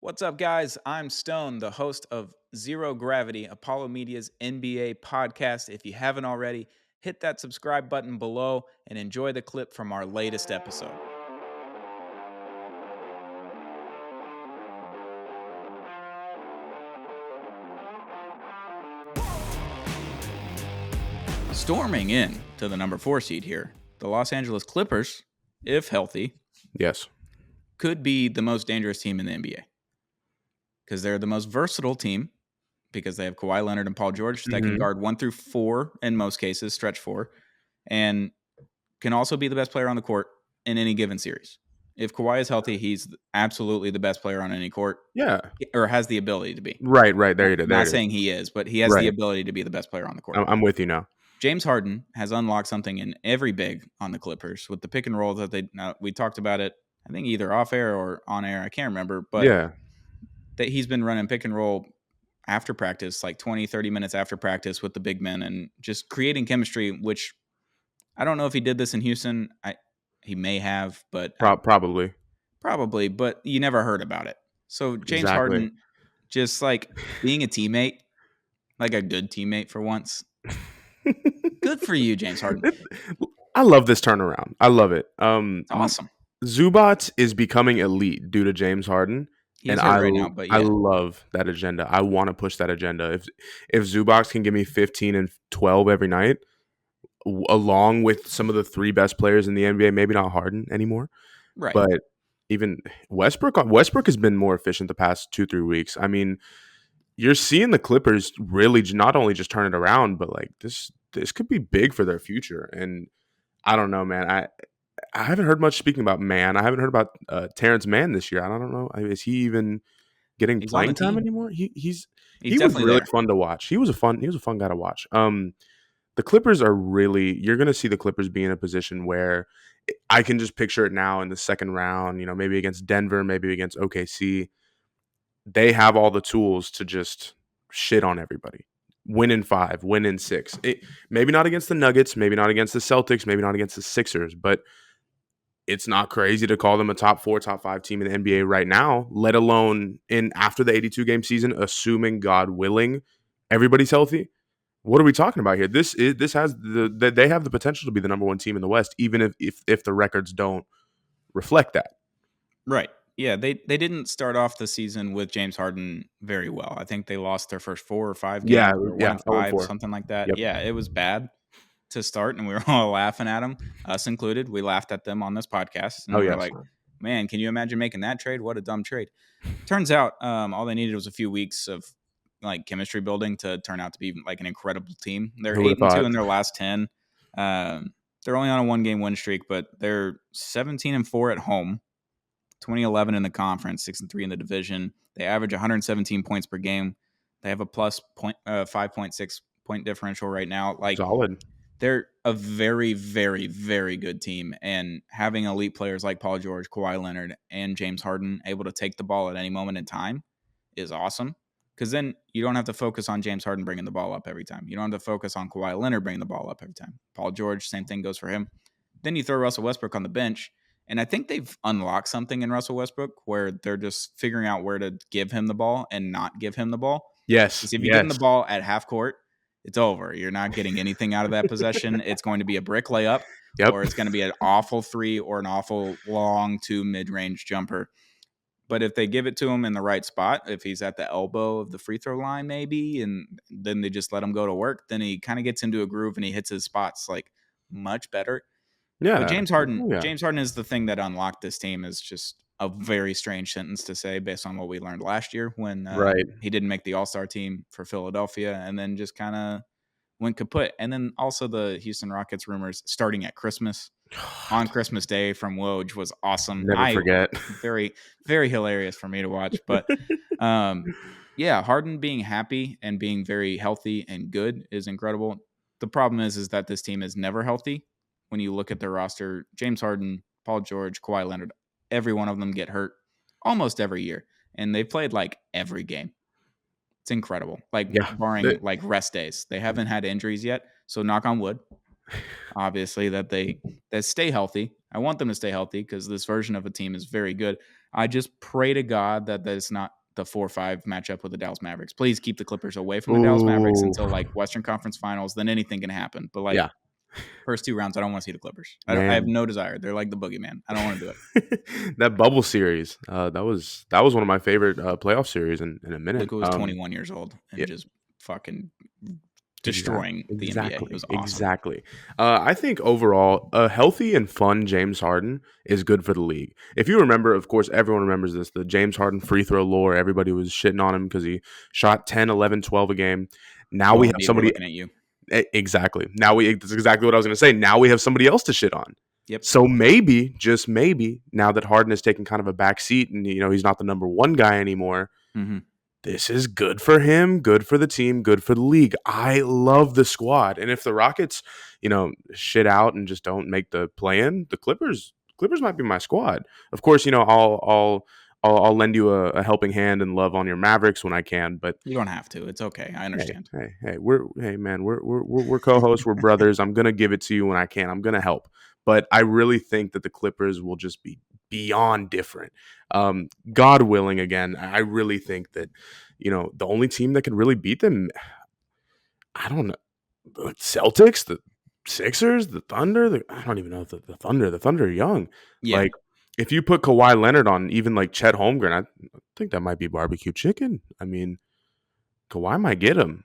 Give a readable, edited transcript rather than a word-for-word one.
What's up, guys? I'm Stone, the host of Zero Gravity, Apollo Media's NBA podcast. If you haven't already, hit that subscribe button below and enjoy the clip from our latest episode. Storming in to the number 4 seed here, the Los Angeles Clippers, if healthy, Yes. could be the most dangerous team in the NBA because they're the most versatile team because they have Kawhi Leonard and Paul George that can guard 1 through 4 in most cases, stretch 4, and can also be the best player on the court in any given series. If Kawhi is healthy, he's absolutely the best player on any court, Yeah. or has the ability to be. Right. There it is. Not saying he is, but he has the Right. ability to be the best player on the court. I'm with you now. James Harden has unlocked something in every big on the Clippers with the pick and roll that we talked about it, I think either off air or on air. I can't remember, but Yeah. that he's been running pick and roll after practice, like 20, 30 minutes after practice with the big men and just creating chemistry, which I don't know if he did this in Houston. He may have, but Probably. but you never heard about it. So James Exactly. Harden, just like being a teammate, like a good teammate for once. Good for you, James Harden. I love this turnaround. I love it. Awesome. Zubac is becoming elite due to James Harden. He's And hurt right now, but I yeah. love that agenda. I want to push that agenda. If Zubac can give me 15 and 12 every night, along with some of the 3 best players in the NBA, maybe not Harden anymore, Right. but even Westbrook has been more efficient the past 2-3 weeks. I mean, you're seeing the Clippers really not only just turn it around, but like this could be big for their future. And I don't know, man. I haven't heard much speaking about Mann. I haven't heard about Terrence Mann this year. I don't know. Is he even getting He's on the playing time team. anymore? He was definitely really there. fun to watch. He was a fun guy to watch. The Clippers are really, you're going to see the Clippers be in a position where I can just picture it now in the second round, maybe against Denver, maybe against OKC. They have all the tools to just shit on everybody. Win in 5, win in 6. Maybe not against the Nuggets, maybe not against the Celtics, maybe not against the Sixers, but it's not crazy to call them a top 4, top 5 team in the NBA right now, let alone after the 82 game season, assuming, God willing, everybody's healthy. What are we talking about here? This has they have the potential to be the number 1 team in the West, even if the records don't reflect that. Right. Yeah, they didn't start off the season with James Harden very well. I think they lost their first 4 or 5 games, or 1 and 5, 0-4. something like that. Yep. Yeah, it was bad to start, and we were all laughing at them, us included. We laughed at them on this podcast, and we were like, man, can you imagine making that trade? What a dumb trade. Turns out all they needed was a few weeks of like chemistry building to turn out to be like an incredible team. They're 8-2 in their last 10. They're only on a 1-game win streak, but they're 17-4 at home, 20-11 in the conference, 6-3 in the division. They average 117 points per game. They have a plus 5.6 point differential right now. Like, solid. They're a very, very, very good team. And having elite players like Paul George, Kawhi Leonard, and James Harden able to take the ball at any moment in time is awesome. Because then you don't have to focus on James Harden bringing the ball up every time. You don't have to focus on Kawhi Leonard bringing the ball up every time. Paul George, same thing goes for him. Then you throw Russell Westbrook on the bench. And I think they've unlocked something in Russell Westbrook where they're just figuring out where to give him the ball and not give him the ball. Yes. Because if you give him the ball at half court, it's over. You're not getting anything out of that possession. It's going to be a brick layup, or it's going to be an awful 3 or an awful long 2 mid-range jumper. But if they give it to him in the right spot, if he's at the elbow of the free throw line maybe, and then they just let him go to work, then he kind of gets into a groove and he hits his spots like much better. Yeah. But James Harden is the thing that unlocked this team. Is just a very strange sentence to say based on what we learned last year when he didn't make the All-Star team for Philadelphia and then just kind of went kaput. And then also the Houston Rockets rumors starting at Christmas on Christmas Day from Woj was awesome. Never forget. Very, very hilarious for me to watch. But yeah, Harden being happy and being very healthy and good is incredible. The problem is that this team is never healthy. When you look at their roster, James Harden, Paul George, Kawhi Leonard, every one of them get hurt almost every year. And they've played like every game. It's incredible. Like barring like rest days. They haven't had injuries yet. So knock on wood. obviously, that stay healthy. I want them to stay healthy because this version of a team is very good. I just pray to God that that's not the 4-5 matchup with the Dallas Mavericks. Please keep the Clippers away from the Dallas Mavericks Ooh. until like Western Conference Finals. Then anything can happen. But like Yeah. first 2 rounds, I don't want to see the Clippers. I have Man. no desire. They're like the boogeyman. I don't want to do it. That bubble series, that was one of my favorite playoff series in a minute. Luka was 21 years old and Yeah. just fucking destroying the NBA. It was awesome. Exactly. I think overall, a healthy and fun James Harden is good for the league. If you remember, of course, everyone remembers this, the James Harden free throw lore. Everybody was shitting on him because he shot 10, 11, 12 a game. Now we have somebody. Looking at you. Exactly. That's exactly what I was going to say. Now we have somebody else to shit on. Yep. So maybe, just maybe, now that Harden has taken kind of a back seat and he's not the number one guy anymore, this is good for him, good for the team, good for the league. I love the squad, and if the Rockets, shit out and just don't make the play-in, the Clippers might be my squad. Of course, I'll lend you a helping hand and love on your Mavericks when I can, but you don't have to. It's okay. I understand. We're co-hosts, we're brothers. I'm gonna give it to you when I can. I'm gonna help, but I really think that the Clippers will just be beyond different. God willing, again, I really think that the only team that could really beat them, I don't know, the Celtics, the Sixers, the Thunder. I don't even know if the Thunder. The Thunder are young. Yeah. Like, if you put Kawhi Leonard on even like Chet Holmgren, I think that might be barbecue chicken. I mean, Kawhi might get him.